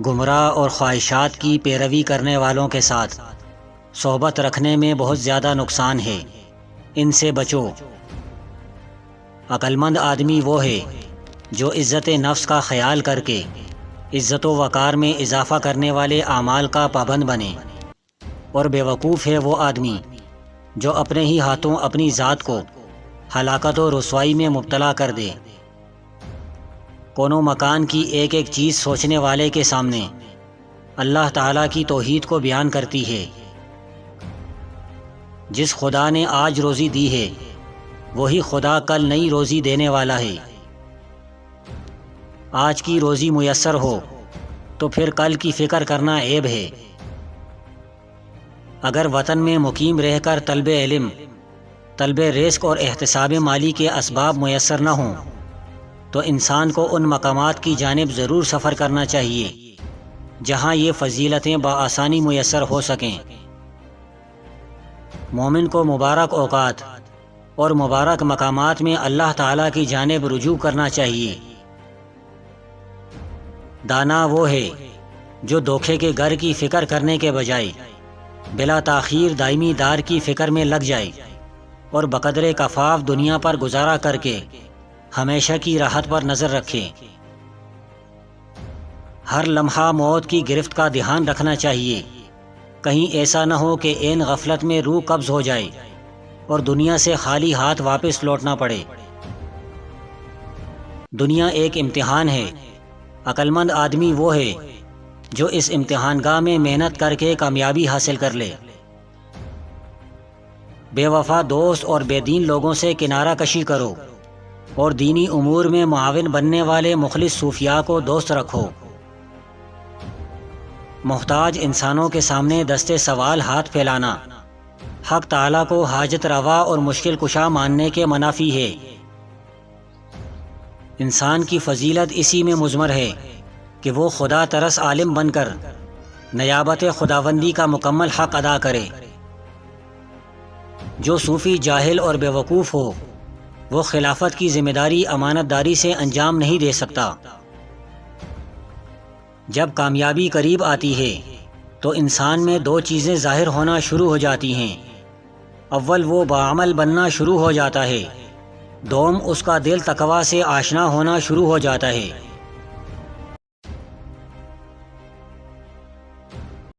گمراہ اور خواہشات کی پیروی کرنے والوں کے ساتھ صحبت رکھنے میں بہت زیادہ نقصان ہے، ان سے بچو۔ عقل مند آدمی وہ ہے جو عزت نفس کا خیال کر کے عزت و وقار میں اضافہ کرنے والے اعمال کا پابند بنے، اور بیوقوف ہے وہ آدمی جو اپنے ہی ہاتھوں اپنی ذات کو ہلاکت و رسوائی میں مبتلا کر دے۔ کونوں مکان کی ایک ایک چیز سوچنے والے کے سامنے اللہ تعالیٰ کی توحید کو بیان کرتی ہے۔ جس خدا نے آج روزی دی ہے وہی خدا کل نئی روزی دینے والا ہے۔ آج کی روزی میسر ہو تو پھر کل کی فکر کرنا عیب ہے۔ اگر وطن میں مقیم رہ کر طلب علم، طلب رزق اور احتساب مالی کے اسباب میسر نہ ہوں تو انسان کو ان مقامات کی جانب ضرور سفر کرنا چاہیے جہاں یہ فضیلتیں بآسانی میسر ہو سکیں۔ مومن کو مبارک اوقات اور مبارک مقامات میں اللہ تعالیٰ کی جانب رجوع کرنا چاہیے۔ دانا وہ ہے جو دھوکے کے گھر کی فکر کرنے کے بجائے بلا تاخیر دائمی دار کی فکر میں لگ جائے اور بقدر کفاف دنیا پر گزارا کر کے ہمیشہ کی راحت پر نظر رکھے۔ ہر لمحہ موت کی گرفت کا دھیان رکھنا چاہیے، کہیں ایسا نہ ہو کہ عین غفلت میں روح قبض ہو جائے اور دنیا سے خالی ہاتھ واپس لوٹنا پڑے۔ دنیا ایک امتحان ہے، عقل مند آدمی وہ ہے جو اس امتحان گاہ میں محنت کر کے کامیابی حاصل کر لے۔ بے وفا دوست اور بے دین لوگوں سے کنارہ کشی کرو اور دینی امور میں معاون بننے والے مخلص صوفیاء کو دوست رکھو۔ محتاج انسانوں کے سامنے دستے سوال ہاتھ پھیلانا حق تعالیٰ کو حاجت روا اور مشکل کشا ماننے کے منافی ہے۔ انسان کی فضیلت اسی میں مضمر ہے کہ وہ خدا ترس عالم بن کر نیابت خداوندی کا مکمل حق ادا کرے۔ جو صوفی جاہل اور بیوقوف ہو وہ خلافت کی ذمہ داری امانت داری سے انجام نہیں دے سکتا۔ جب کامیابی قریب آتی ہے تو انسان میں دو چیزیں ظاہر ہونا شروع ہو جاتی ہیں۔ اول وہ باعمل بننا شروع ہو جاتا ہے، دوم اس کا دل تقویٰ سے آشنا ہونا شروع ہو جاتا ہے۔